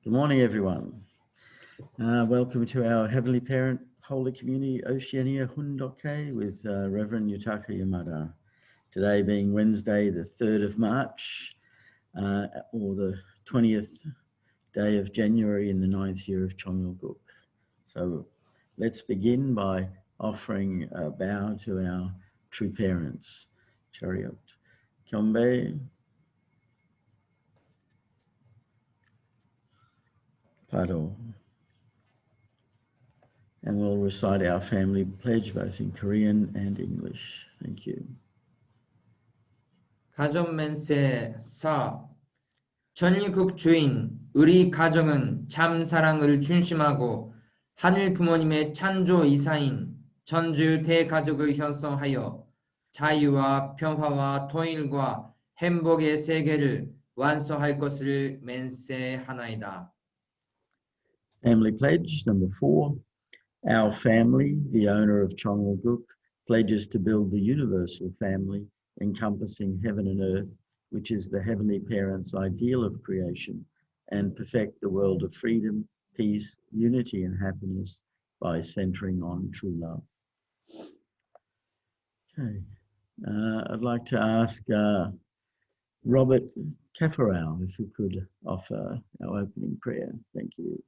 Good morning, everyone. Welcome to our Heavenly Parent Holy Community Oceania Hundoke with Reverend Yutaka Yamada. Today being Wednesday, the 3rd of March, or the 20th day of January in the 9th year of Chongyalguk. So let's begin by offering a bow to our true parents. Chariot. Kyombe. Pado. And we'll recite our family pledge both in Korean and English. Thank you. 가족맨세 사 전일국 주인 우리 가정은 참 사랑을 중심하고 하늘 부모님의 찬조 이사인 전주 대가족을 형성하여 자유와 평화와 통일과 행복의 세계를 완성할 것을 맹세하나이다. Family pledge number 4. Our family, the owner of Chongyalguk, pledges to build the universal family encompassing heaven and earth, which is the Heavenly Parent's ideal of creation, and perfect the world of freedom, peace, unity and happiness by centering on true love. Okay, I'd like to ask Robert Kafarau if he could offer our opening prayer. Thank you.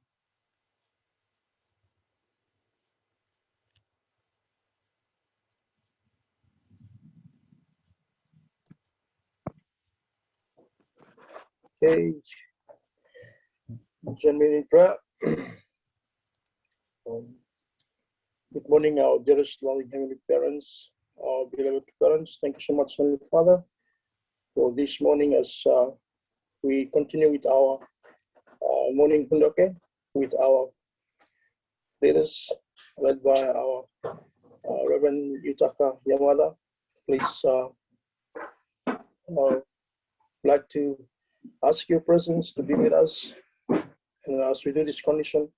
Okay, join me in prayer. Good morning, our dearest loving Heavenly Parents, our beloved parents. Thank you so much, Heavenly Father, for this morning as we continue with our morning hundoke with our leaders, led by our Reverend Yutaka Yamada. Please, like to ask your presence to be with us, and as we do this condition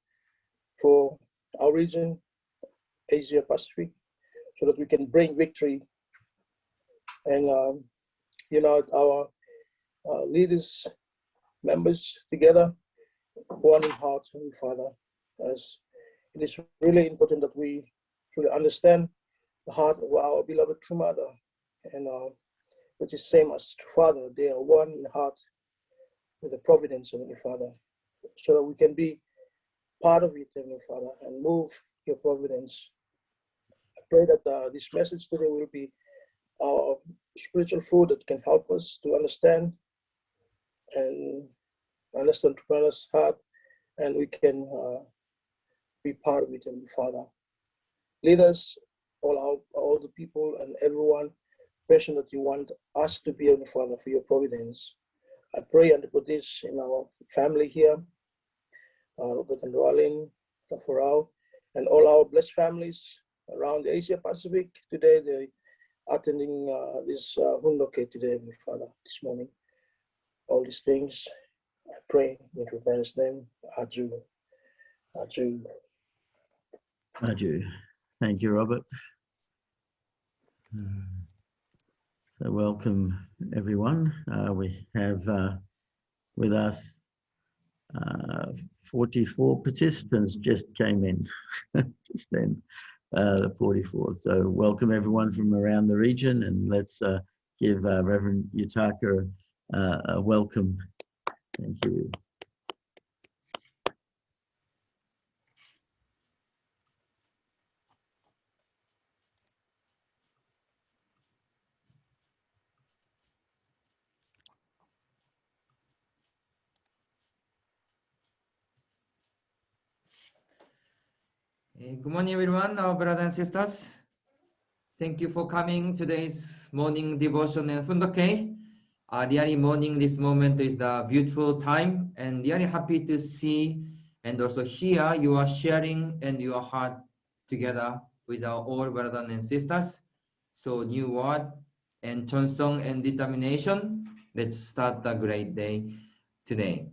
for our region, Asia Pacific, so that we can bring victory and unite our leaders, members together, one in heart and Father. As it is really important that we truly understand the heart of our beloved true mother, and which is same as Father. They are one in heart with the providence of the Father, so that we can be part of it, Heavenly Father, and move your providence. I pray that this message today will be our spiritual food that can help us to understand Tremendous heart, and we can be part of it, Heavenly Father. Lead us, all the people and everyone person that you want us to be, Heavenly Father, for your providence. I pray and put this in our family here, Robert and Rollin, Tafarao, and all our blessed families around the Asia Pacific. Today, they attending this hundoke today, my Father, this morning. All these things, I pray in your parents' name. Aju. Aju. Aju. Thank you, Robert. So welcome, everyone. We have with us 44 participants just came in just then, the 44th. So welcome everyone from around the region, and let's give Reverend Yutaka a welcome. Thank you. Good morning, everyone, our brothers and sisters. Thank you for coming today's morning devotion and hundoke. Really morning, this moment is the beautiful time, and really happy to see and also hear you are sharing and your heart together with our all brothers and sisters. So new word and song and determination. Let's start the great day today.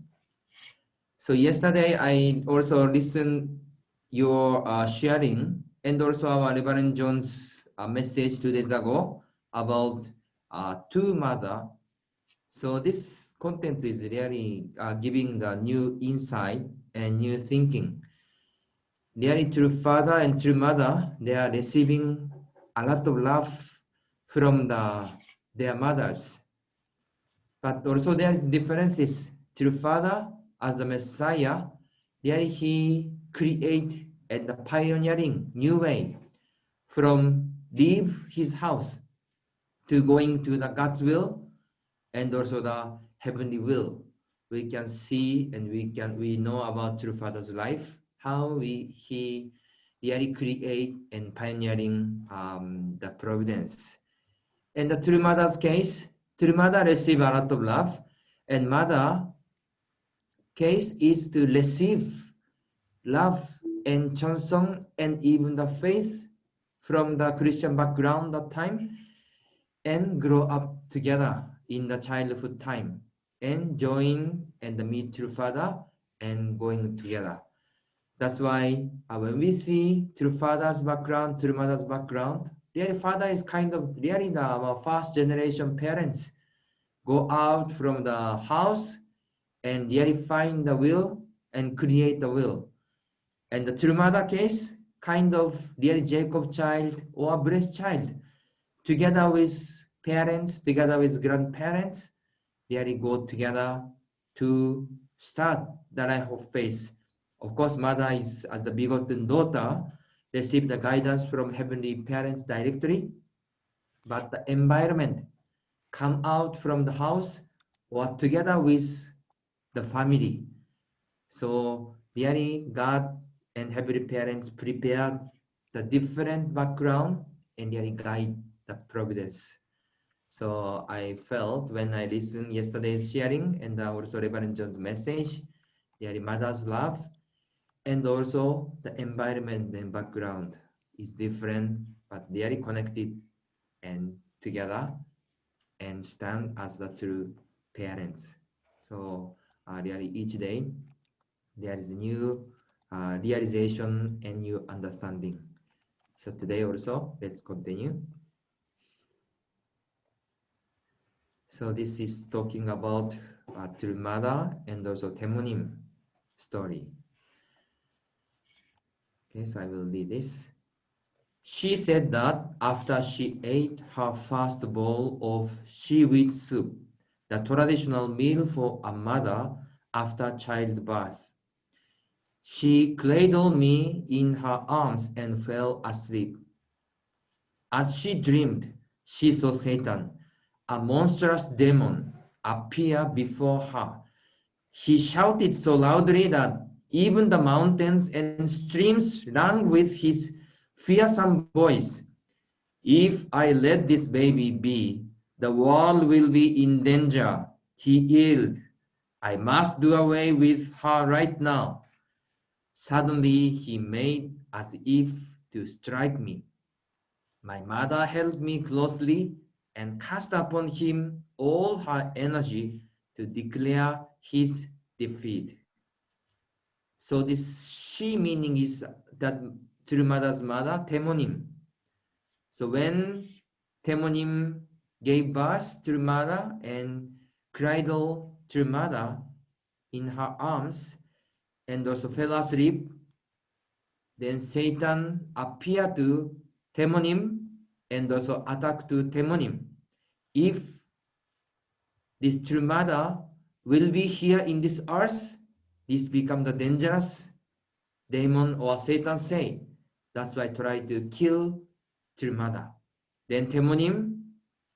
So yesterday I also listened your sharing, and also our Reverend John's message 2 days ago about two mother. So this content is really giving the new insight and new thinking. Really, true father and true mother, they are receiving a lot of love from their mothers. But also there is differences. True father, as the Messiah, there he create and the pioneering new way from leave his house to going to the God's will and also the heavenly will. We can see and we know about true father's life, how he really create and pioneering the providence. In the true mother's case, true mother receive a lot of love, and mother case is to receive love and chansong and even the faith from the Christian background that time, and grow up together in the childhood time and join and meet true father and going together. That's why when we see true father's background, true mother's background, their father is kind of really our first generation parents go out from the house and really find the will and create the will. And the true mother case, kind of really Jacob child or blessed child, together with parents, together with grandparents, really go together to start the life of faith. Of course, mother is as the begotten daughter, receive the guidance from heavenly parents directly, but the environment come out from the house or together with the family. So really God and heavenly parents prepared the different background and really guide the providence. So I felt when I listened yesterday's sharing and also Reverend John's message, really mother's love and also the environment and background is different, but they are connected and together and stand as the true parents. So really each day there is a new realization and new understanding. So today also, let's continue. So this is talking about true mother and also Temonim story. Okay, so I will read this. She said that after she ate her first bowl of seaweed soup, the traditional meal for a mother after childbirth, she cradled me in her arms and fell asleep. As she dreamed, she saw Satan, a monstrous demon, appear before her. He shouted so loudly that even the mountains and streams rang with his fearsome voice. If I let this baby be, the world will be in danger, he yelled. I must do away with her right now. Suddenly he made as if to strike me. My mother held me closely and cast upon him all her energy to declare his defeat. So this she meaning is that true mother's mother, Temonim. So when Temonim gave birth to mother and cradled to mother in her arms and also fell asleep, then Satan appeared to Temonim and also attacked to Temonim. If this true mother will be here in this earth, this become the dangerous demon or Satan say. That's why try to kill true mother. Then Temonim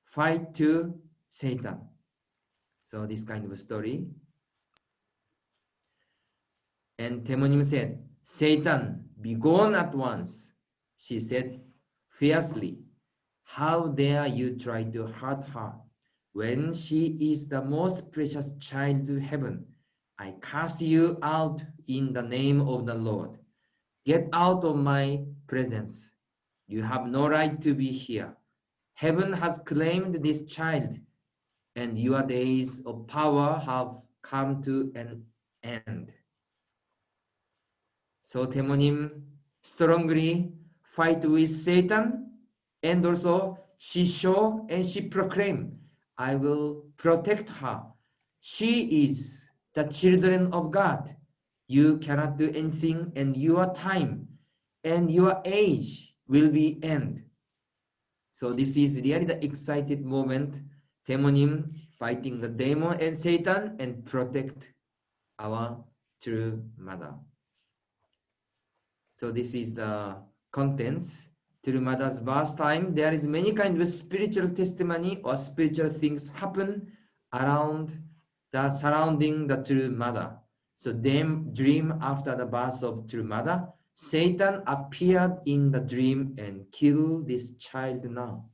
fight to Satan. So this kind of a story. And Temonim said, Satan, be gone at once. She said fiercely, how dare you try to hurt her when she is the most precious child to heaven? I cast you out in the name of the Lord. Get out of my presence. You have no right to be here. Heaven has claimed this child, and your days of power have come to an end. So Temonim strongly fight with Satan, and also she show and she proclaim, I will protect her. She is the children of God. You cannot do anything, and your time and your age will be end. So this is really the excited moment. Demonim fighting the demon and Satan and protect our true mother. So this is the contents. True mother's birth time. There is many kind of spiritual testimony or spiritual things happen around the surrounding the true mother. So them dream after the birth of true mother. Satan appeared in the dream and killed this child now.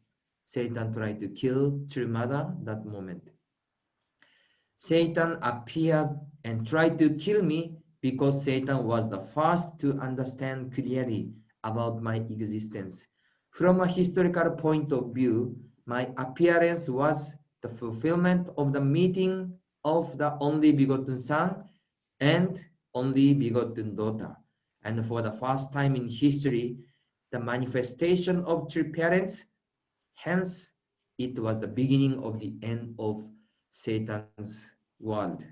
Satan tried to kill true mother that moment. Satan appeared and tried to kill me because Satan was the first to understand clearly about my existence. From a historical point of view, my appearance was the fulfillment of the meeting of the only begotten Son and only begotten daughter. And for the first time in history, the manifestation of true parents, hence it was the beginning of the end of Satan's world.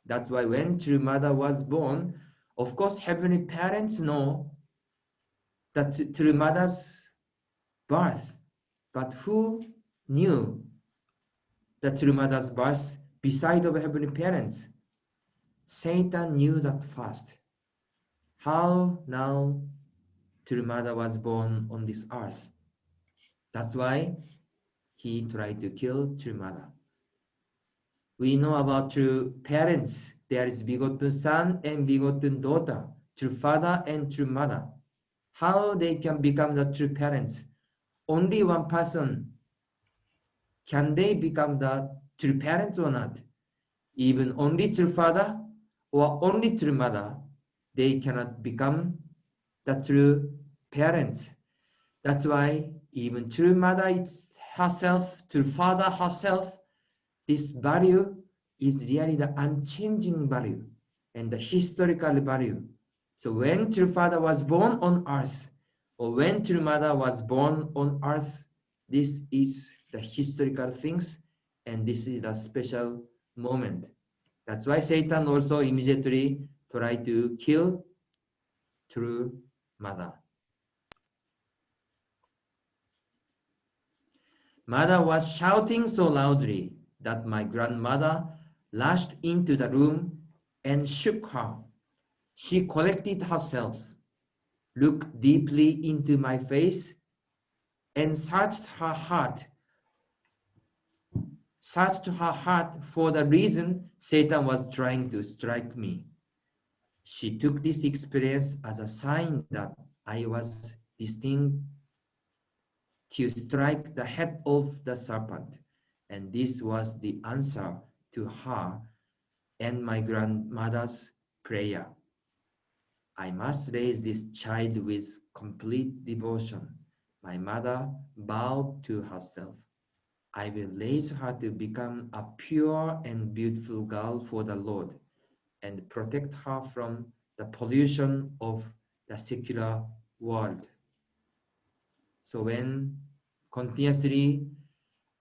That's why when true mother was born, of course, heavenly parents know that true mother's birth, but who knew the true mother's birth beside of heavenly parents? Satan knew that first. How now true mother was born on this earth? That's why he tried to kill true mother. We know about true parents. There is begotten son and begotten daughter, true father and true mother. How they can become the true parents? Only one person. Can they become the true parents or not? Even only true father or only true mother, they cannot become the true parents. That's why even true mother herself, true father herself, this value is really the unchanging value and the historical value. So when true father was born on earth, or when true mother was born on earth, this is the historical things, and this is the special moment. That's why Satan also immediately tried to kill true mother. Mother was shouting so loudly that my grandmother rushed into the room and shook her. She collected herself, looked deeply into my face, and searched her heart for the reason Satan was trying to strike me. She took this experience as a sign that I was destined to strike the head of the serpent, and this was the answer to her and my grandmother's prayer. I must raise this child with complete devotion. My mother vowed to herself, I will raise her to become a pure and beautiful girl for the Lord and protect her from the pollution of the secular world. So when continuously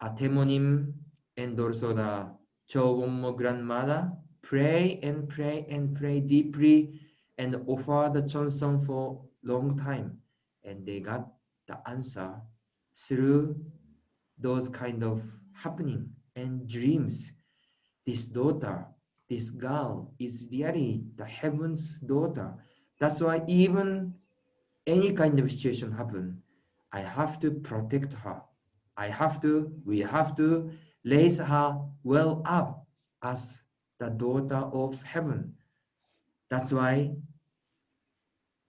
a Temonim and also the Chowonmo grandmother pray and pray and pray deeply and offer the Chonsong for long time, and they got the answer through those kind of happening and dreams. This daughter, this girl is really the heaven's daughter. That's why even any kind of situation happen, I have to protect her. We have to raise her well up as the daughter of heaven. That's why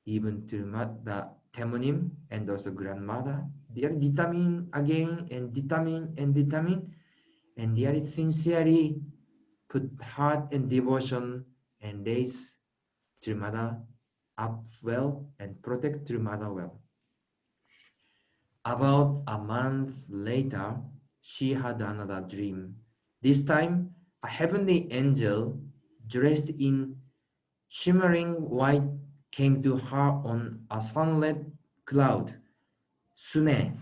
even to the Temonim and also grandmother, they are determined again and determined, and they are sincerely put heart and devotion and raise True Mother up well and protect True Mother well. About a month later, she had another dream. This time, a heavenly angel dressed in shimmering white came to her on a sunlit cloud. Sune,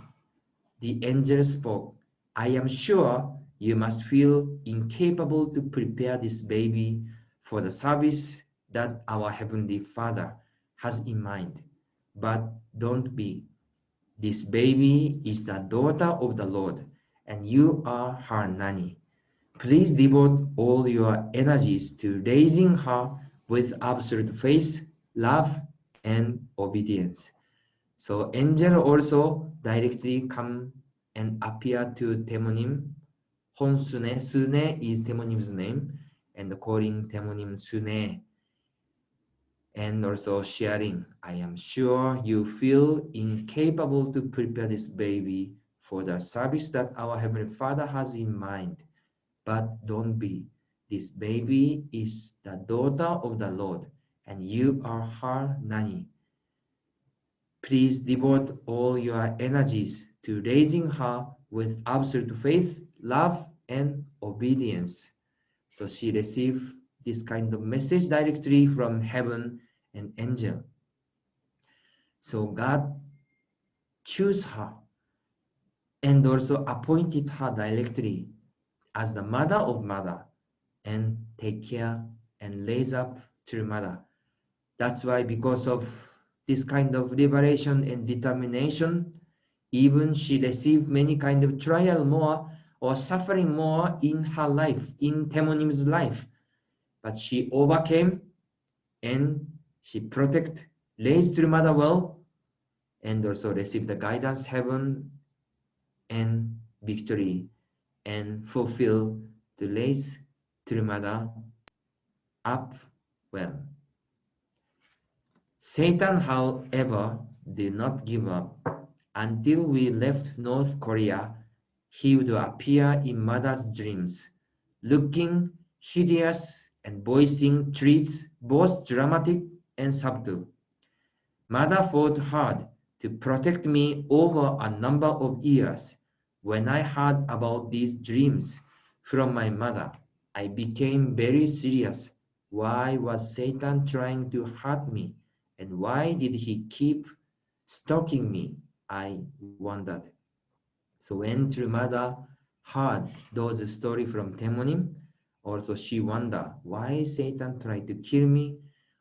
the angel spoke, I am sure you must feel incapable to prepare this baby for the service that our Heavenly Father has in mind. But don't be. This baby is the daughter of the Lord, and you are her nanny. Please devote all your energies to raising her with absolute faith, love, and obedience. So angel also directly come and appear to Temonim. Honsune, Sune is Temonim's name, and calling Temonim Sune. And also sharing, I am sure you feel incapable to prepare this baby for the service that our Heavenly Father has in mind. But don't be. This baby is the daughter of the Lord, and you are her nanny. Please devote all your energies to raising her with absolute faith, love, and obedience. So she received this kind of message directly from heaven and angel. So God chose her and also appointed her directly as the mother of mother and take care and raise up true mother. That's why because of this kind of liberation and determination, even she received many kind of trial more or suffering more in her life, in Temonim's life. But she overcame and she protect, raised true mother well, and also received the guidance heaven and victory and fulfill to raise true mother up well. Satan, however, did not give up. Until we left North Korea, he would appear in mother's dreams, looking hideous and voicing threats both dramatic and subtle. Mother fought hard to protect me over a number of years. When I heard about these dreams from my mother, I became very serious. Why was Satan trying to hurt me? And why did he keep stalking me? I wondered. So when true mother heard those stories from Temonim, also she wondered why Satan tried to kill me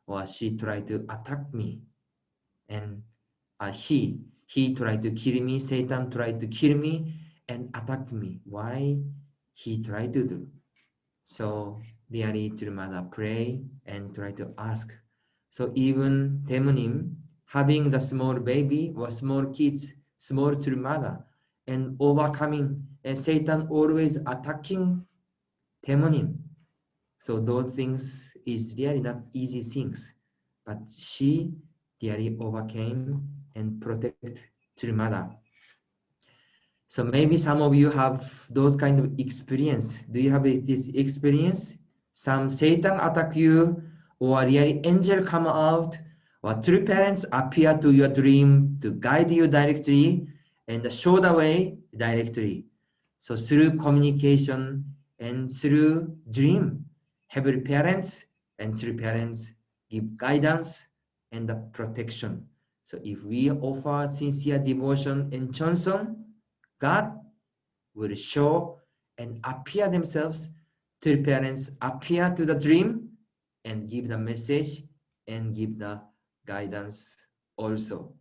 or she tried to attack me. And he tried to kill me, Satan tried to kill me and attack me. Why he tried to do? So really true mother pray and try to ask. So even Temonim having the small baby or small kids, small true mother, and overcoming, and Satan always attacking Temonim. So those things is really not easy things, but she really overcame and protect true mother. So maybe some of you have those kind of experience. Do you have this experience? Some Satan attack you, or really angel come out, or true parents appear to your dream to guide you directly and show the way directly. So through communication and through dream, heavenly parents and true parents give guidance and the protection. So if we offer sincere devotion and chanson, God will show and appear themselves to the parents, appear to the dream and give the message and give the guidance also.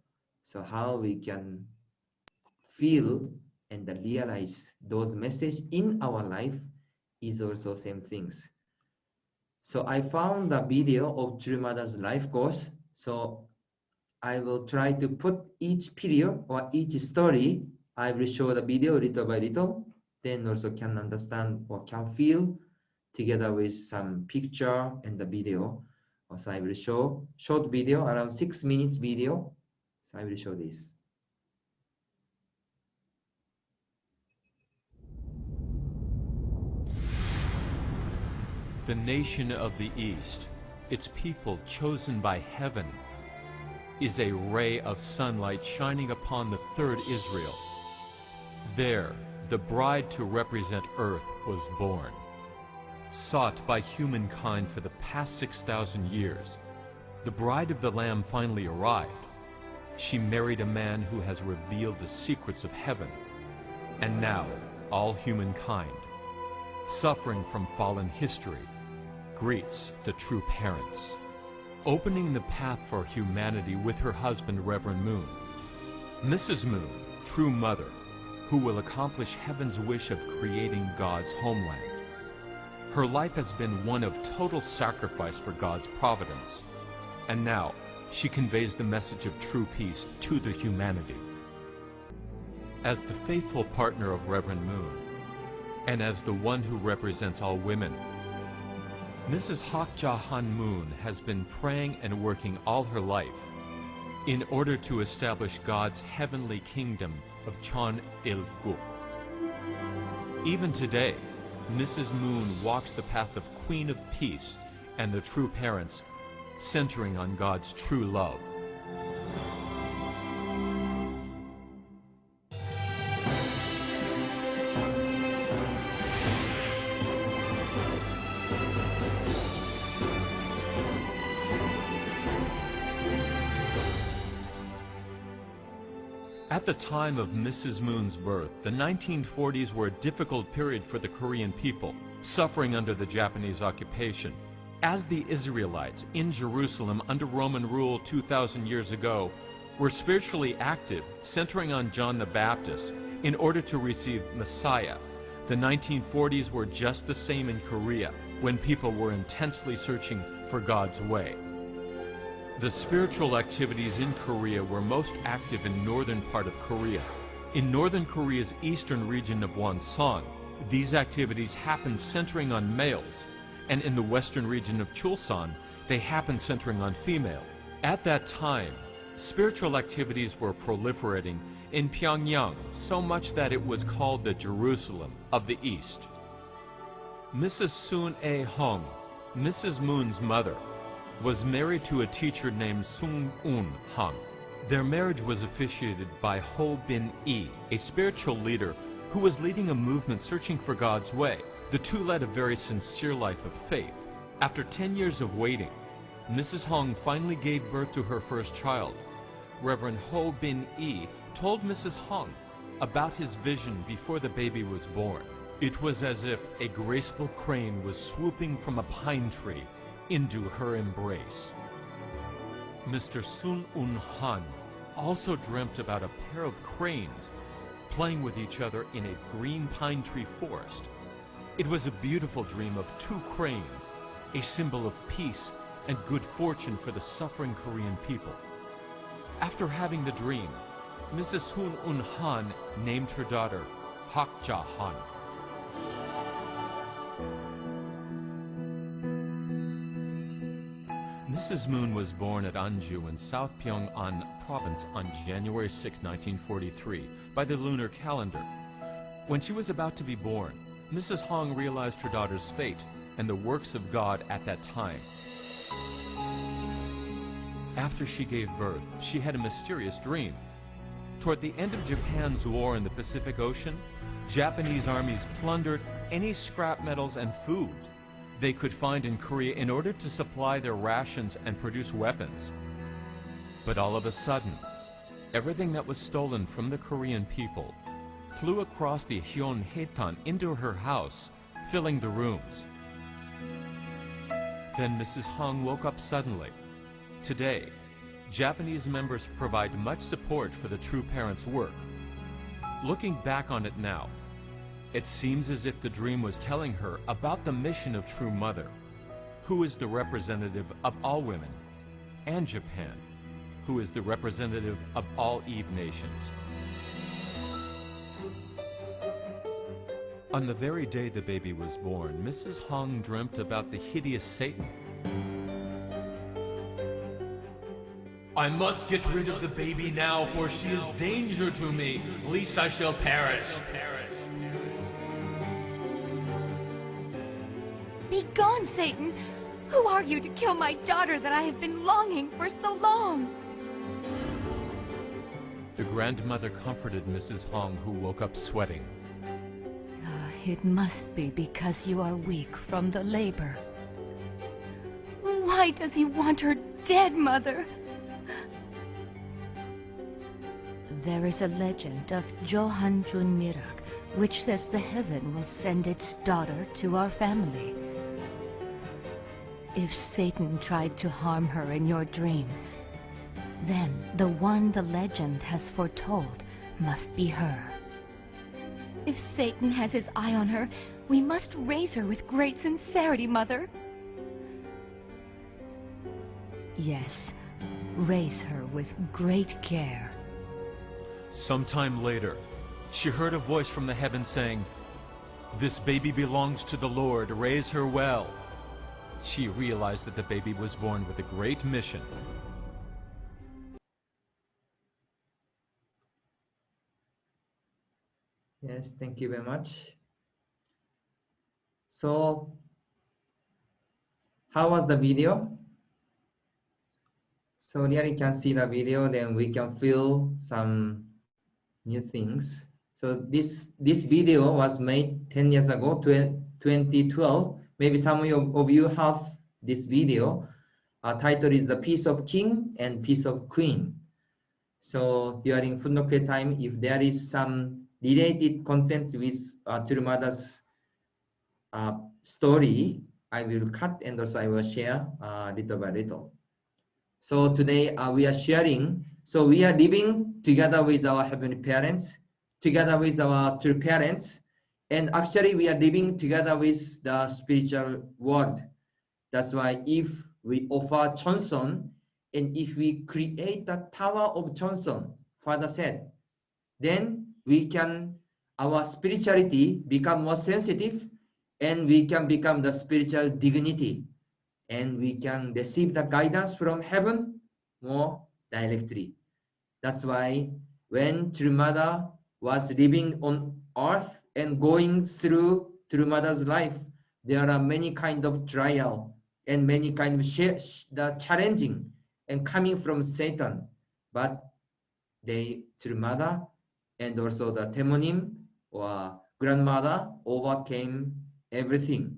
So how we can feel and realize those messages in our life is also same things. So I found a video of True Mother's life course. So I will try to put each period or each story. I will show the video little by little, then also can understand or can feel together with some picture and the video. Also I will show short video, around 6 minutes video. So I will show this. The nation of the East, its people chosen by heaven, is a ray of sunlight shining upon the third Israel. There, the bride to represent Earth was born. Sought by humankind for the past 6,000 years, the bride of the Lamb finally arrived. She married a man who has revealed the secrets of heaven. And now, all humankind, suffering from fallen history, greets the true parents, opening the path for humanity with her husband, Reverend Moon. Mrs. Moon, true mother, who will accomplish heaven's wish of creating God's homeland. Her life has been one of total sacrifice for God's providence, and now she conveys the message of true peace to the humanity. As the faithful partner of Reverend Moon, and as the one who represents all women, Mrs. Hak Ja Han Moon has been praying and working all her life in order to establish God's heavenly kingdom of Chon Il Guk. Even today, Mrs. Moon walks the path of Queen of Peace and the true parents, centering on God's true love. At the time of Mrs. Moon's birth, the 1940s were a difficult period for the Korean people, suffering under the Japanese occupation. As the Israelites in Jerusalem under Roman rule 2,000 years ago were spiritually active, centering on John the Baptist, in order to receive Messiah, the 1940s were just the same in Korea, when people were intensely searching for God's way. The spiritual activities in Korea were most active in northern part of Korea. In northern Korea's eastern region of Wonsan, these activities happened centering on males, and in the western region of Chulsan, they happened centering on females. At that time, spiritual activities were proliferating in Pyongyang so much that it was called the Jerusalem of the East. Mrs. Soon A. Hong, Mrs. Moon's mother, was married to a teacher named Sung Un Hang. Their marriage was officiated by Ho Bin Yi, a spiritual leader who was leading a movement searching for God's way. The two led a very sincere life of faith. After 10 years of waiting, Mrs. Hong finally gave birth to her first child. Reverend Ho Bin Yi told Mrs. Hong about his vision before the baby was born. It was as if a graceful crane was swooping from a pine tree into her embrace. Mr. Sun Un Han also dreamt about a pair of cranes playing with each other in a green pine tree forest. It was a beautiful dream of two cranes, a symbol of peace and good fortune for the suffering Korean people. After having the dream, Mrs. Sun Un Han named her daughter Hak Ja Han. Mrs. Moon was born at Anju in South Pyongan province on January 6, 1943, by the lunar calendar. When she was about to be born, Mrs. Hong realized her daughter's fate and the works of God at that time. After she gave birth, she had a mysterious dream. Toward the end of Japan's war in the Pacific Ocean, Japanese armies plundered any scrap metals and food they could find in Korea in order to supply their rations and produce weapons. But all of a sudden, everything that was stolen from the Korean people flew across the Hyonhaetan into her house, filling the rooms. Then Mrs. Hong woke up suddenly. Today, Japanese members provide much support for the True Parents' work. Looking back on it now, it seems as if the dream was telling her about the mission of True Mother, who is the representative of all women, and Japan, who is the representative of all Eve nations. On the very day the baby was born, Mrs. Hong dreamt about the hideous Satan. I must get rid of the baby now, for she is danger to me, lest I shall perish. Be gone, Satan! Who are you to kill my daughter that I have been longing for so long? The grandmother comforted Mrs. Hong, who woke up sweating. It must be because you are weak from the labor. Why does he want her dead, Mother? There is a legend of Johan Jun Mirak, which says the heaven will send its daughter to our family. If Satan tried to harm her in your dream, then the one the legend has foretold must be her. If Satan has his eye on her, we must raise her with great sincerity, Mother. Yes, raise her with great care. Sometime later, she heard a voice from the heaven saying, "This baby belongs to the Lord, raise her well." She realized that the baby was born with a great mission. Yes, thank you very much. So, how was the video? So really can see the video, then we can feel some new things. So this video was made 10 years ago, 2012. Maybe some of you have this video. Our title is The Peace of King and Peace of Queen. So during Fundoke time, if there is some related content with Turumada's story, I will cut and also I will share little by little. So today we are sharing. So we are living together with our heavenly parents, together with our true parents, and actually we are living together with the spiritual world. That's why if we offer Chonson, and if we create the Tower of Chonson, Father said, then we can, our spirituality become more sensitive, and we can become the spiritual dignity, and we can receive the guidance from heaven more directly. That's why when True Mother was living on earth and going through True Mother's life, there are many kind of trial and many kind of the challenging and coming from Satan. But True Mother and also the Temonim or grandmother overcame everything.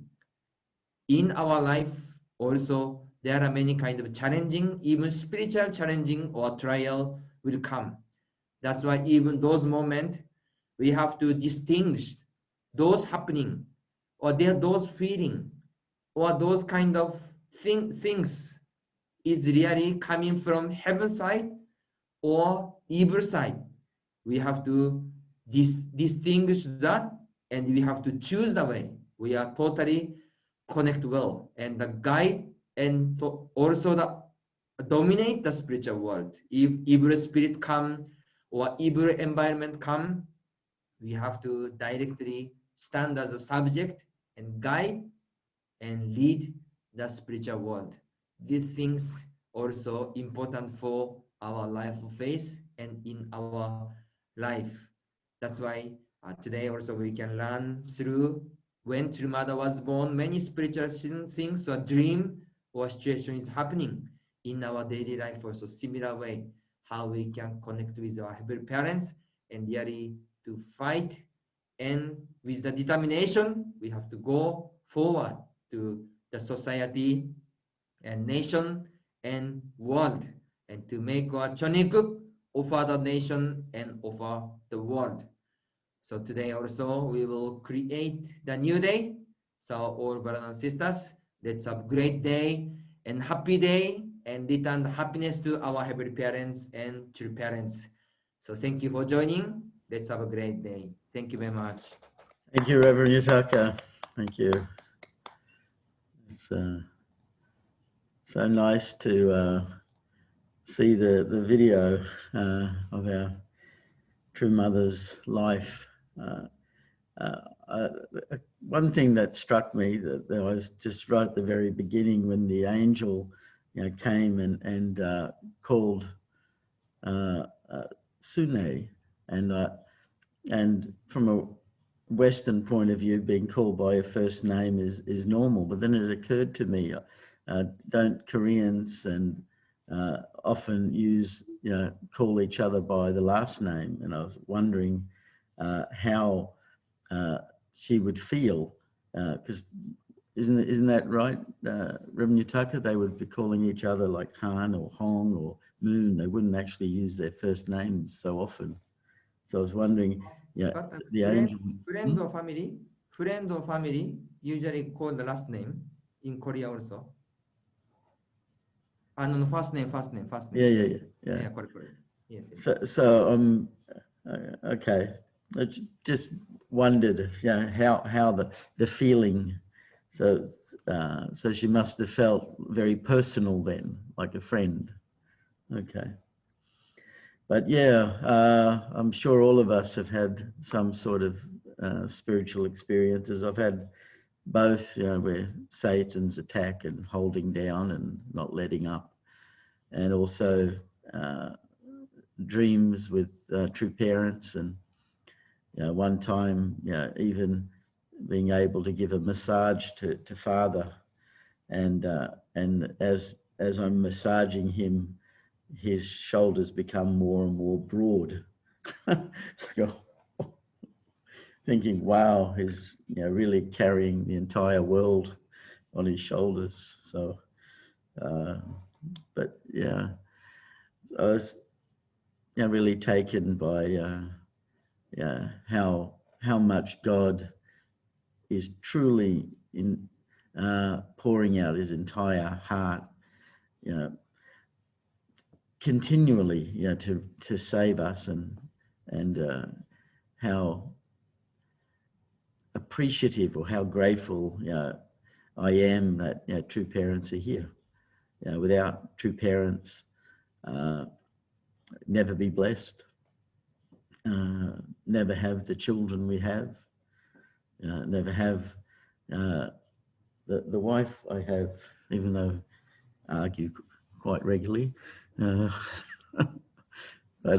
In our life also, there are many kind of challenging, even spiritual challenging or trial will come. That's why even those moments, we have to distinguish those happening or those feeling or those kind of things is really coming from heaven side or evil side. We have to distinguish that, and we have to choose the way. We are totally connect well, and the guide and also the dominate the spiritual world. If evil spirit come or evil environment come, we have to directly stand as a subject and guide and lead the spiritual world. These things also important for our life of faith and in our life. That's why today also we can learn through when True Mother was born, many spiritual things or dream or situation is happening in our daily life also similar way, how we can connect with our heavenly parents and really to fight, and with the determination we have to go forward to the society and nation and world, and to make our chonikuk offer the nation and offer the world. So today also we will create the new day. So all brothers and sisters, let's have a great day and happy day and return the happiness to our heavenly parents and true parents. So thank you for joining. Let's have a great day. Thank you very much. Thank you, Reverend Yutaka. Thank you. It's so nice to see the video of our True Mother's life. One thing that struck me that there was just right at the very beginning when the angel, came and called Sune, and from a Western point of view, being called by your first name is normal. But then it occurred to me, don't Koreans and often use call each other by the last name? And I was wondering how she would feel, because isn't that right, Reverend Yutaka? They would be calling each other like Han or Hong or Moon. They wouldn't actually use their first names so often. So I was wondering, yeah, But the angel. friend or family usually call the last name in Korea also. No, first name. Yeah. Yeah, correct. Yes. So okay. I just wondered, yeah, how the feeling. So so she must have felt very personal then, like a friend. Okay. But yeah, I'm sure all of us have had some sort of spiritual experiences. I've had both, where Satan's attack and holding down and not letting up, and also dreams with true parents, and one time, even being able to give a massage to Father, and as I'm massaging him, his shoulders become more and more broad. So, thinking, wow, he's really carrying the entire world on his shoulders. So, but yeah, I was really taken by how much God is truly in pouring out his entire heart, continually, to save us, and how appreciative or how grateful I am that true parents are here. Without true parents, never be blessed, never have the children we have, never have the wife I have, even though I argue quite regularly. But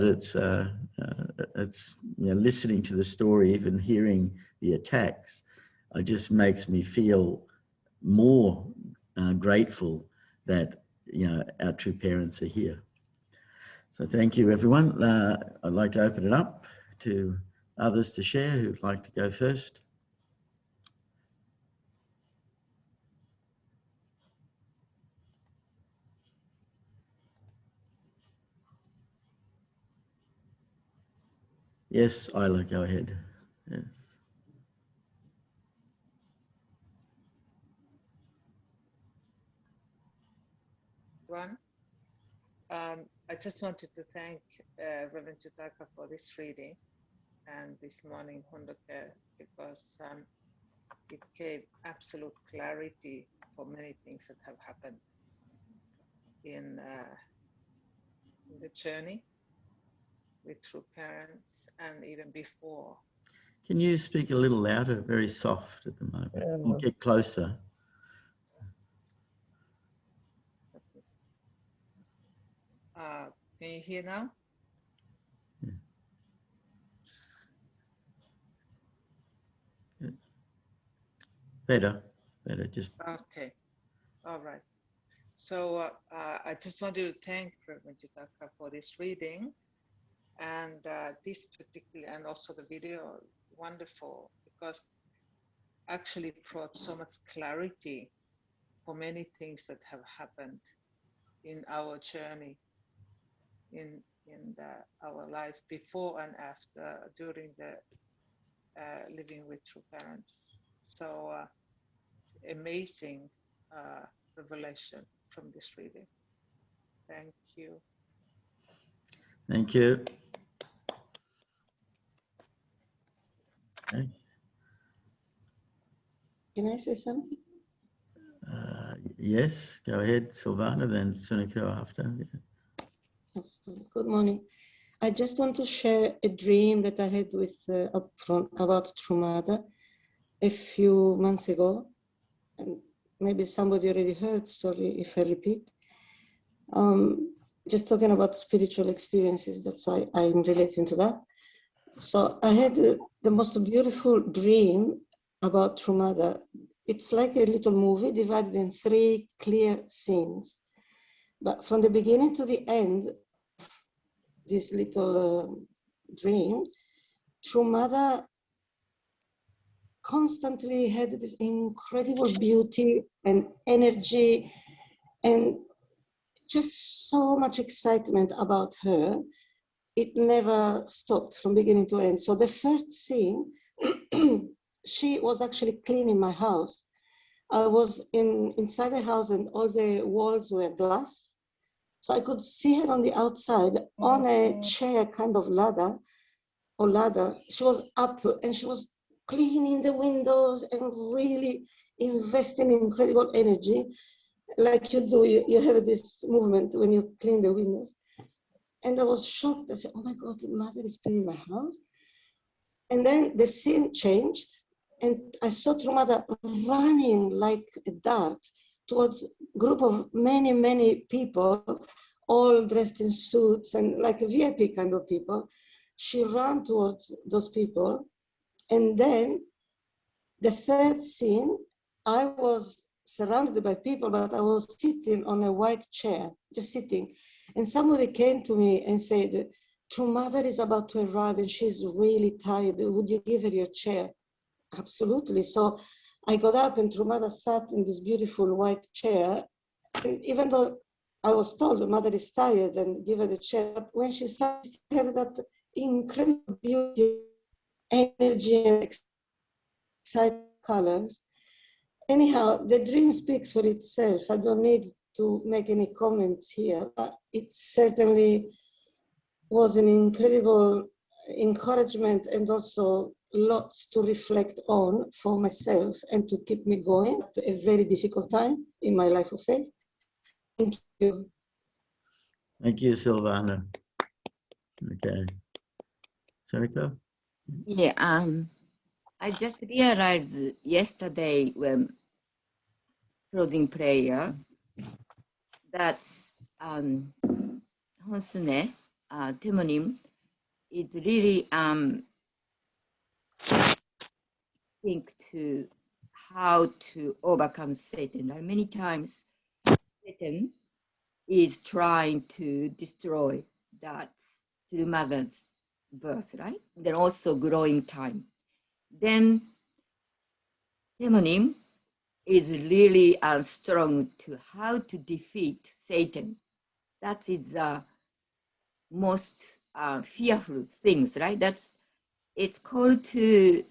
it's listening to the story, even hearing the attacks, it just makes me feel more grateful that our true parents are here. So thank you, everyone. I'd like to open it up to others to share who'd like to go first. Yes, Isla, go ahead. Yes. I just wanted to thank Reverend Yutaka for this reading and this morning Hondoke, because it gave absolute clarity for many things that have happened in the journey with true parents and even before. Can you speak a little louder? Very soft at the moment. Or get closer. Can you hear now? Yeah. Better, just. Okay, all right. So I just wanted to thank Reverend Yutaka for this reading, and this particular, and also the video, wonderful, because actually brought so much clarity for many things that have happened in our journey, in our life before and after, during the living with true parents. So amazing revelation from this reading. Thank you. Thank you. Okay. Can I say something? Yes, go ahead, Silvana, then Suniko after. Yeah. Good morning. I just want to share a dream that I had with about True Mother a few months ago, and maybe somebody already heard. Sorry if I repeat. Just talking about spiritual experiences. That's why I'm relating to that. So I had the most beautiful dream about True Mother. It's like a little movie divided in 3 clear scenes. But from the beginning to the end, this little dream, True Mother constantly had this incredible beauty and energy and just so much excitement about her. It never stopped from beginning to end. So the first scene, she was actually cleaning my house. I was inside the house and all the walls were glass. So I could see her on the outside on a chair, kind of ladder. She was up and she was cleaning the windows and really investing in incredible energy. Like you do, you have this movement when you clean the windows. And I was shocked. I said, oh my God, the mother is cleaning my house. And then the scene changed and I saw Trumada running like a dart towards a group of many, many people, all dressed in suits and like a VIP kind of people. She ran towards those people. And then the third scene, I was surrounded by people, but I was sitting on a white chair, just sitting. And somebody came to me and said, True Mother is about to arrive and she's really tired. Would you give her your chair? Absolutely. So I got up and True Mother sat in this beautiful white chair. And even though I was told the mother is tired and give her the chair, but when she sat, she had that incredible beauty, energy, and exciting colors. Anyhow, the dream speaks for itself. I don't need to make any comments here, but it certainly was an incredible encouragement and also lots to reflect on for myself and to keep me going at a very difficult time in my life of faith. Thank you. Thank you, Silvana. Okay. Sarika? Yeah, I just realized yesterday when closing prayer that Honsune, Temonim, is really think to how to overcome Satan. Like many times, Satan is trying to destroy that to the mother's birth, right? Then also growing time. Then Temonim is really strong to how to defeat Satan. That is the most fearful things, right? It's called to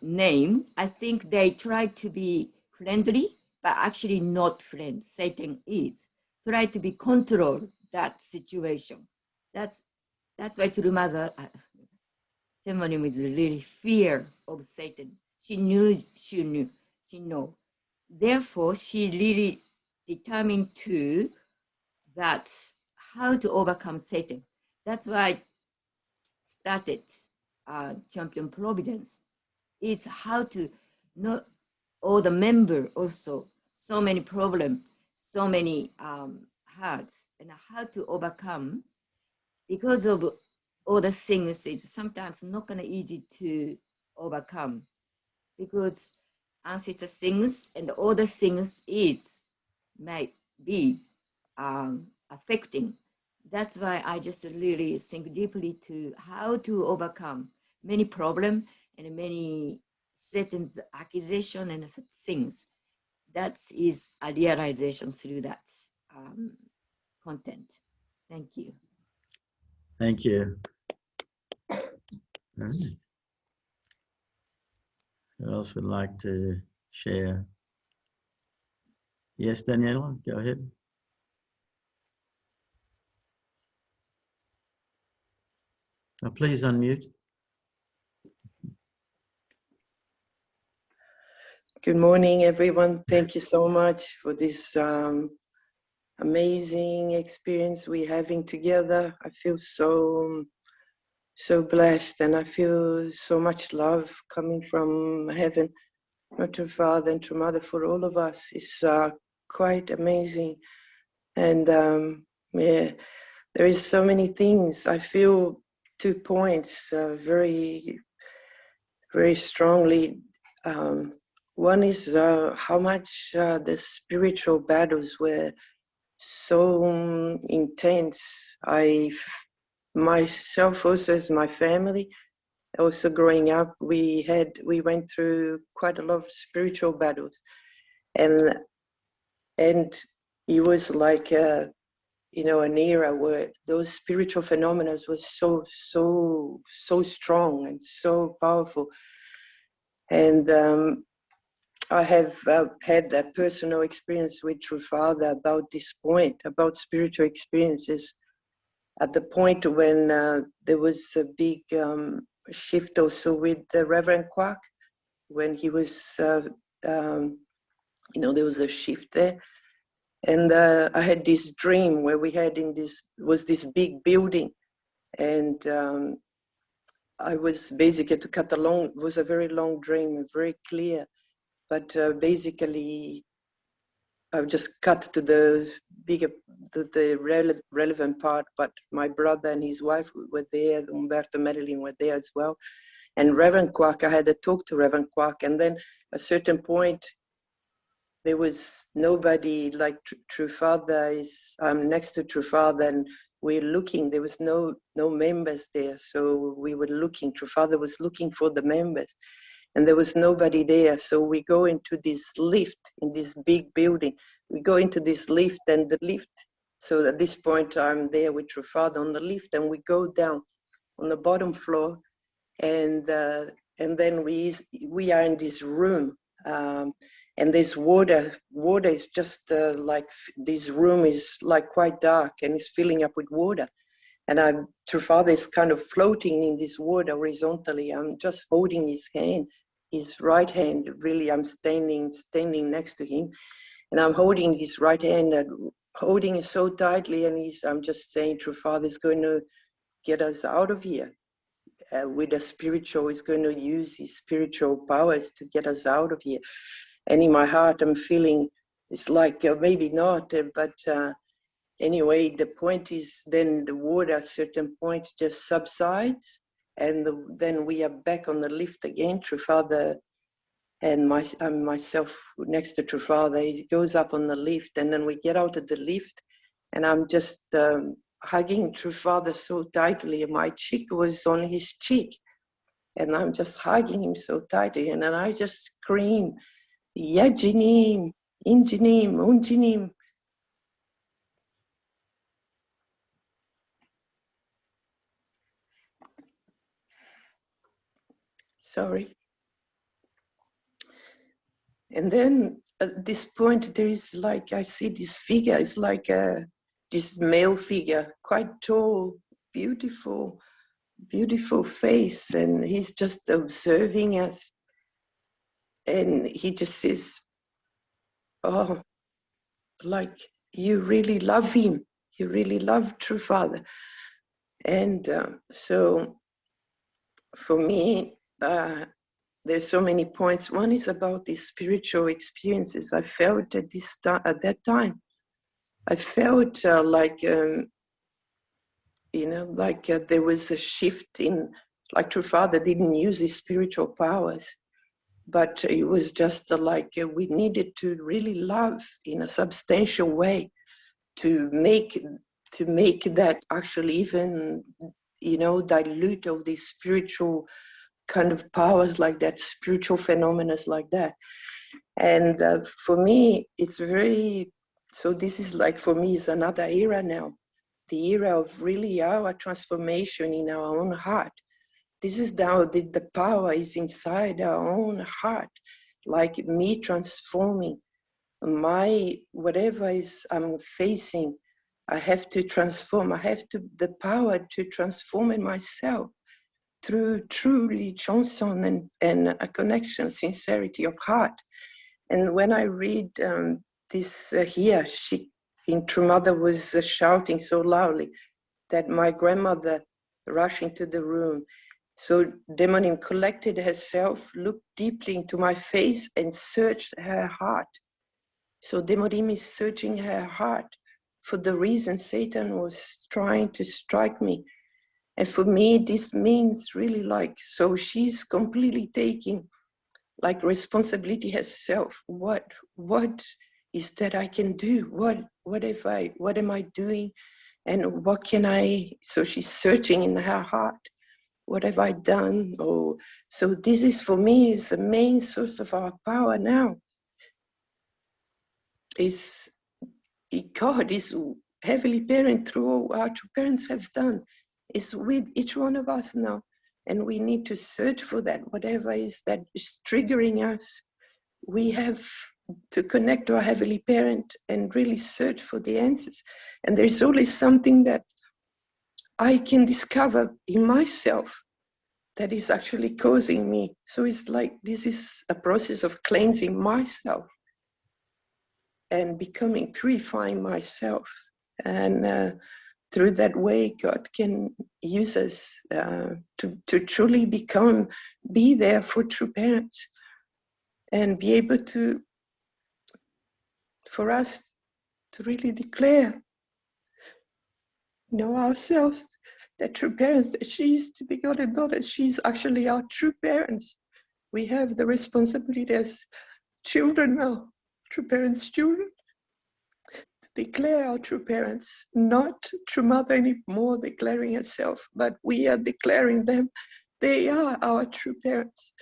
name. I think they try to be friendly, but actually not friends. Satan is try to be control that situation. That's why to the mother, Temonim is really fear of Satan. She know. Therefore, she really determined to that how to overcome Satan. That's why I started Champion Providence. It's how to not all the member also so many problems, so many hearts, and how to overcome because of all the things. It's sometimes not gonna easy to overcome because ancestor things and all the things might be affecting. That's why I just really think deeply to how to overcome many problems and many certain accusation and such things. That is a realization through that content. Thank you. Thank you. All right. Who else would like to share? Yes, Daniela, go ahead. Now, please unmute. Good morning, everyone. Thank you so much for this amazing experience we're having together. I feel so blessed, and I feel so much love coming from heaven, not to Father and to Mother, for all of us. It's quite amazing. And yeah, there is so many things. I feel 2 points very, very strongly. One is how much the spiritual battles were so intense. Myself also as my family, also growing up, we went through quite a lot of spiritual battles, and it was like an era where those spiritual phenomena was so strong and so powerful. And I have had a personal experience with True Father about this point, about spiritual experiences, at the point when there was a big shift also with the Reverend Kwak, when he was, there was a shift there. And I had this dream where we had this big building, and I was basically, to cut along, it was a very long dream, very clear, but basically I've just cut to the relevant part. But my brother and his wife were there, Umberto and Marilyn were there as well. And Reverend Kwak, I had a talk to Reverend Kwak, and then at a certain point, there was nobody, like True Father is, I'm next to True Father, and we're looking, there was no members there. So we were looking, True Father was looking for the members, and there was nobody there. So we go into this lift in this big building. We go into this lift, and the lift, so at this point I'm there with True Father on the lift, and we go down on the bottom floor, and then we are in this room, and there's water. Water is just like, this room is like quite dark, and it's filling up with water. And True Father is kind of floating in this water horizontally. I'm just holding his hand, his right hand. Really, I'm standing next to him, and I'm holding his right hand, and holding it so tightly. And I'm just saying, True Father is going to get us out of here. With a spiritual, he's going to use his spiritual powers to get us out of here. And in my heart, I'm feeling it's like maybe not, but anyway, the point is, then the water at a certain point just subsides, and then we are back on the lift again. True Father and myself next to True Father. He goes up on the lift, and then we get out of the lift, and I'm just hugging True Father so tightly, and my cheek was on his cheek, and I'm just hugging him so tightly, and then I just scream, Yajinim, Injinim, Unjinim. Sorry. And then at this point, there is like, I see this figure, it's like this male figure, quite tall, beautiful face, and he's just observing us. And he just says, oh, like, you really love him. You really love True Father. And so for me, there's so many points. One is about these spiritual experiences I felt at that time. I felt like, there was a shift in, like True Father didn't use his spiritual powers, but it was just we needed to really love in a substantial way to make that actually even, dilute all these spiritual kind of powers like that, spiritual phenomena like that. And for me, it's very, so this is like, for me, is another era now, the era of really our transformation in our own heart. This is now the power is inside our own heart, like me transforming whatever is I'm facing. I have to transform. I have the power to transform in myself through truly chanson and a connection, sincerity of heart. And when I read this here, True Mother was shouting so loudly that my grandmother rushed into the room. So Demonim collected herself, looked deeply into my face, and searched her heart. So Demonim is searching her heart for the reason Satan was trying to strike me. And for me, this means really so she's completely taking responsibility herself. What is that I can do? What am I doing? And what can I, so she's searching in her heart. what have I done? Or so this is for me is the main source of our power now. Is God is Heavenly Parent through all our true parents have done is with each one of us now, and we need to search for that. Whatever is that is triggering us, we have to connect to our Heavenly Parent and really search for the answers. And there's always something that I can discover in myself that is actually causing me. So it's like this is a process of cleansing myself and becoming, purifying myself. And through that way, God can use us to truly be there for true parents and be able to, for us to really declare, ourselves, that true parents, that she's the begotten daughter, she's actually our true parents. We have the responsibility as children now, true parents' children, to declare our true parents, not true mother anymore declaring herself, but we are declaring them. They are our true parents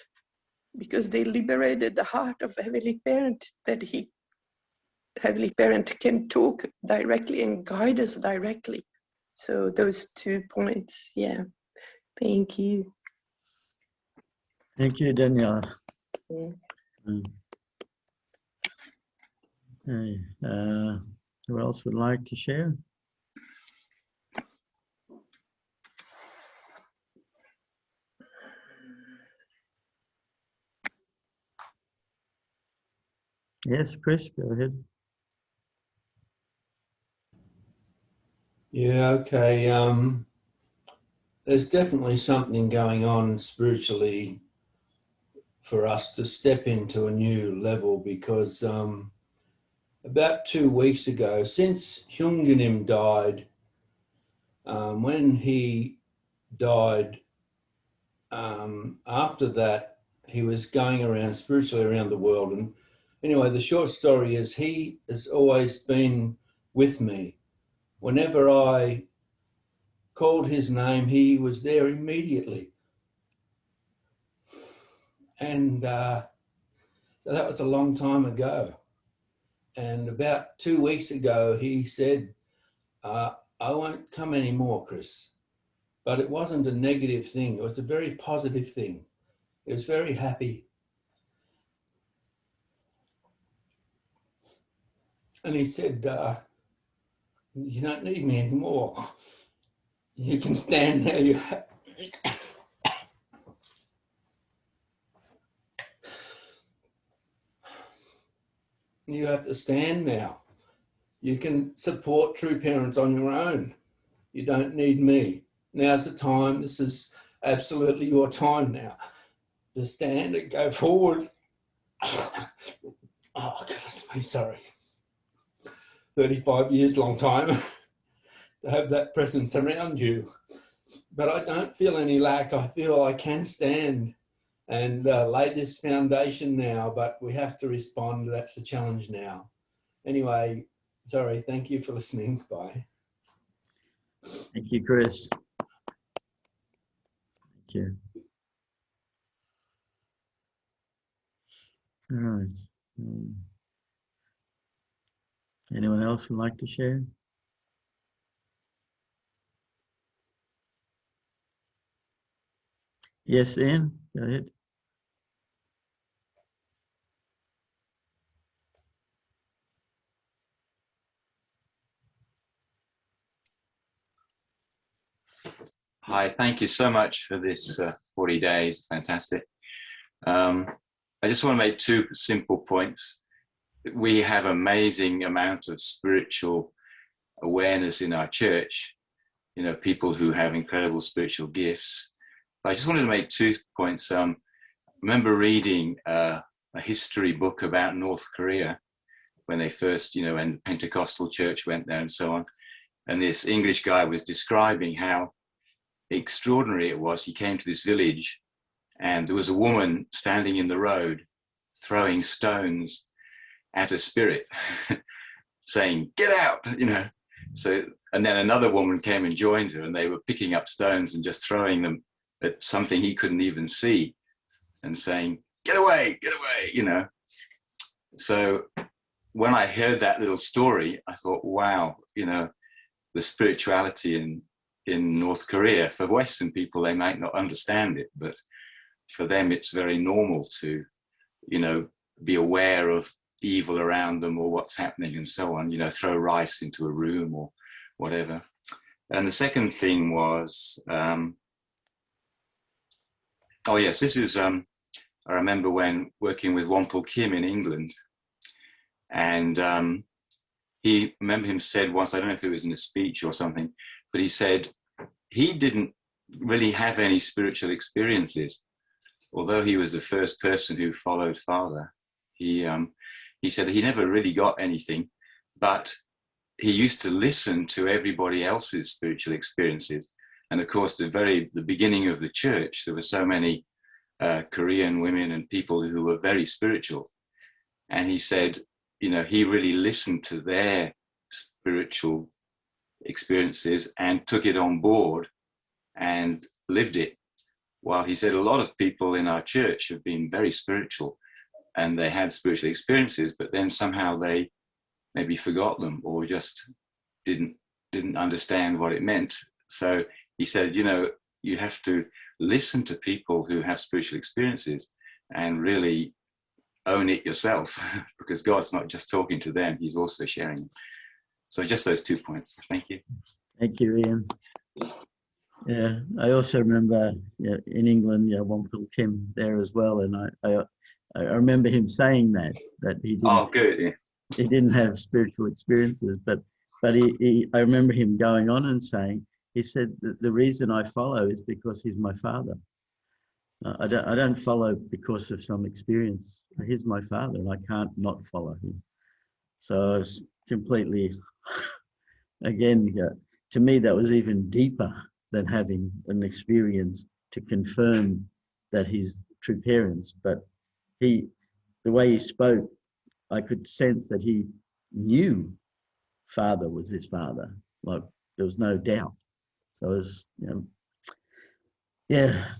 because they liberated the heart of Heavenly Parent, that Heavenly Parent can talk directly and guide us directly. So those 2 points, yeah. Thank you. Thank you, Daniela. Yeah. Okay. Who else would like to share? Yes, Chris, go ahead. Yeah, okay. There's definitely something going on spiritually for us to step into a new level, because about 2 weeks ago, since Hyungjanim died, when he died, after that, he was going around spiritually around the world. And anyway, the short story is he has always been with me. Whenever I called his name, he was there immediately. And so that was a long time ago. And about 2 weeks ago, he said, I won't come anymore, Chris. But it wasn't a negative thing. It was a very positive thing. He was very happy. And he said, you don't need me anymore. You can stand now. You have to stand now. You can support true parents on your own. You don't need me. Now's the time. This is absolutely your time now to stand and go forward. Oh, goodness me, sorry. 35 years, long time to have that presence around you. But I don't feel any lack. I feel I can stand and lay this foundation now, but we have to respond. That's the challenge now. Anyway, sorry, thank you for listening. Bye. Thank you, Chris. Thank you. All right. Anyone else would like to share? Yes, Ian, go ahead. Hi, thank you so much for this 40 days. Fantastic. I just want to make 2 simple points. We have amazing amount of spiritual awareness in our church, people who have incredible spiritual gifts. But I just wanted to make 2 points. I remember reading a history book about North Korea when they first, when the Pentecostal church went there and so on. And this English guy was describing how extraordinary it was. He came to this village and there was a woman standing in the road throwing stones at a spirit saying, "Get out," So, and then another woman came and joined her and they were picking up stones and just throwing them at something he couldn't even see and saying, get away, you know. So when I heard that little story, I thought, wow, you know, the spirituality in North Korea, for Western people, they might not understand it, but for them, it's very normal to, you know, be aware of evil around them or what's happening and so on, you know, throw rice into a room or whatever. And the second thing was, oh yes, this is, I remember when working with Wonpo Kim in England, and he, remember him said once, I don't know if it was in a speech or something, but he said he didn't really have any spiritual experiences, although he was the first person who followed Father. He said he never really got anything, but he used to listen to everybody else's spiritual experiences. And of course, the beginning of the church, there were so many Korean women and people who were very spiritual. And he said, you know, he really listened to their spiritual experiences and took it on board and lived it. While he said a lot of people in our church have been very spiritual and they had spiritual experiences, but then somehow they maybe forgot them or just didn't understand what it meant. So he said, you know, you have to listen to people who have spiritual experiences and really own it yourself, because God's not just talking to them, he's also sharing them. So just those 2 points. Thank you. Thank you, Ian. Yeah, I also remember in England, Wonpo Kim there as well, and I remember him saying that he didn't. Oh, good. Yeah. He didn't have spiritual experiences, but I remember him going on and saying, he said that the reason I follow is because he's my father. I don't follow because of some experience. He's my father, and I can't not follow him. So I was completely, again, to me that was even deeper than having an experience to confirm that he's true parents. But the way he spoke, I could sense that he knew Father was his father. Like there was no doubt. So it was,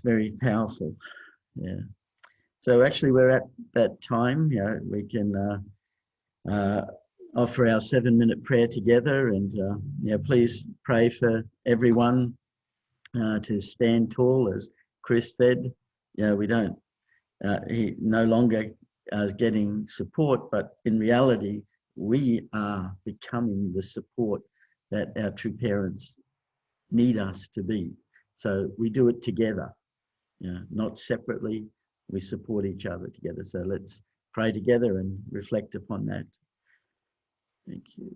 very powerful. Yeah. So actually, we're at that time. We can offer our 7-minute prayer together, and please pray for everyone to stand tall, as Chris said. We don't. He no longer is getting support, but in reality, we are becoming the support that our true parents need us to be. So we do it together, not separately. We support each other together. So let's pray together and reflect upon that. Thank you.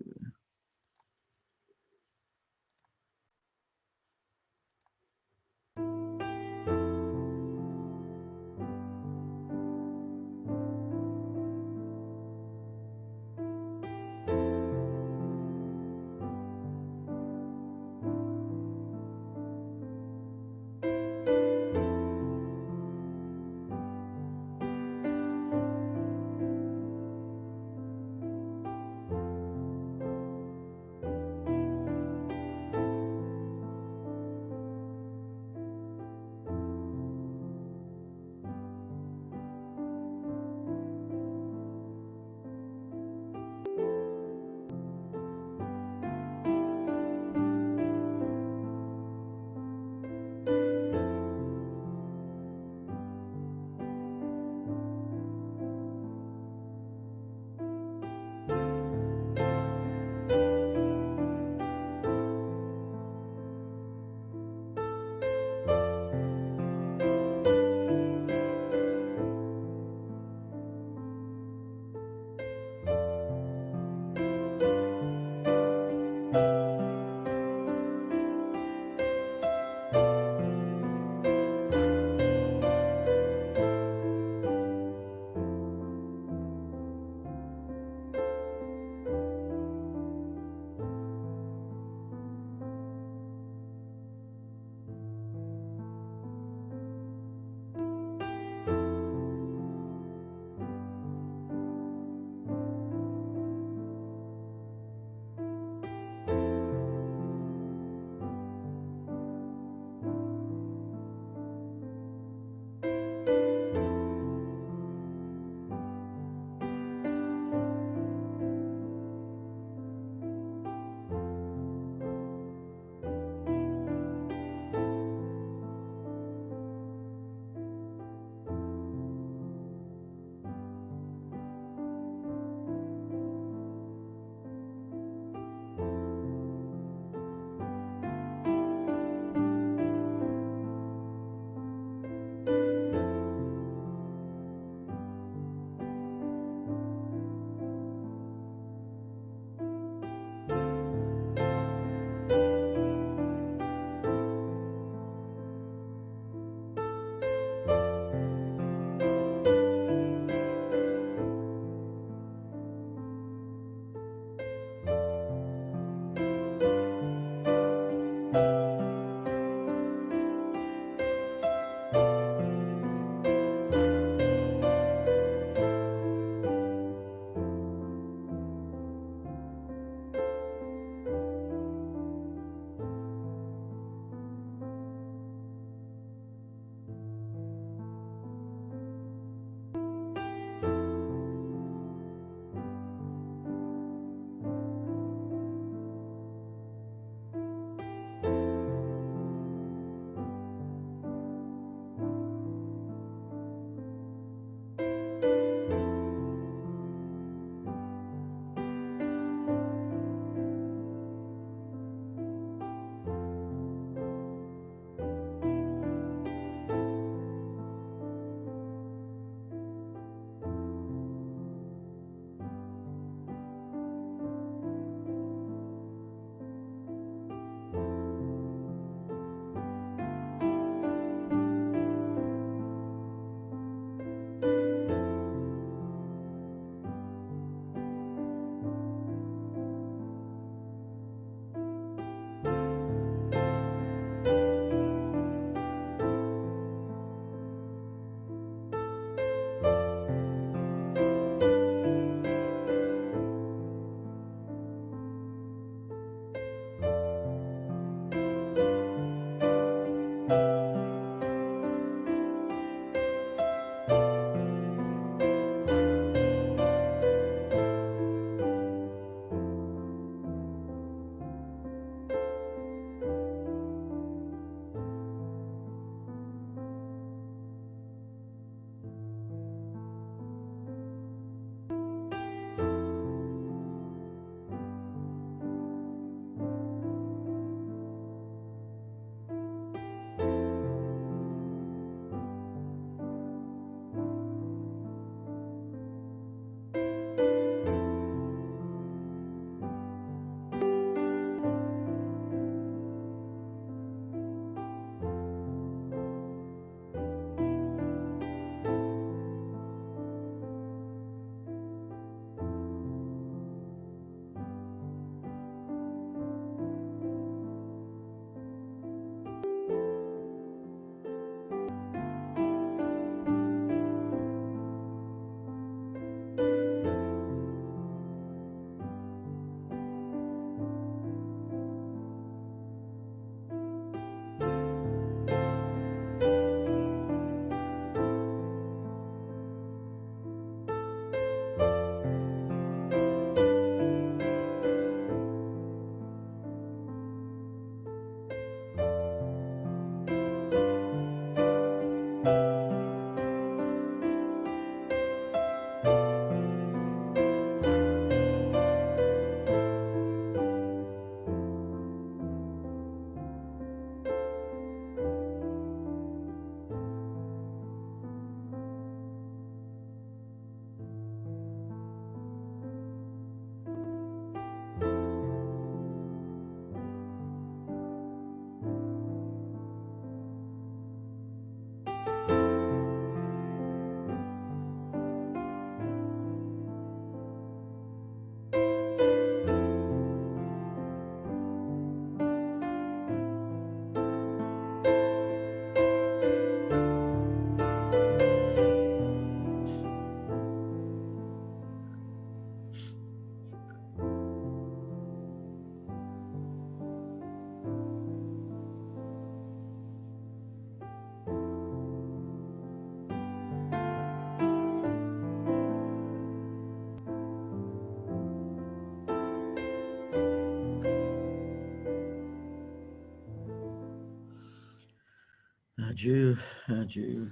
Adieu, adieu,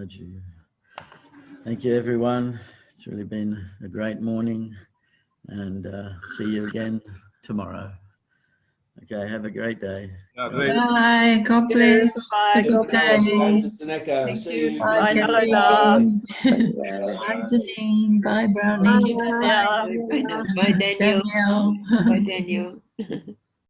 adieu. Thank you, everyone. It's really been a great morning, and see you again tomorrow. Okay, have a great day. Bye. God bless. Have a good day. See you. Bye, Kathleen. Bye, Janine. Bye, Brownie. Bye, Daniel. Danielle. Bye, Daniel.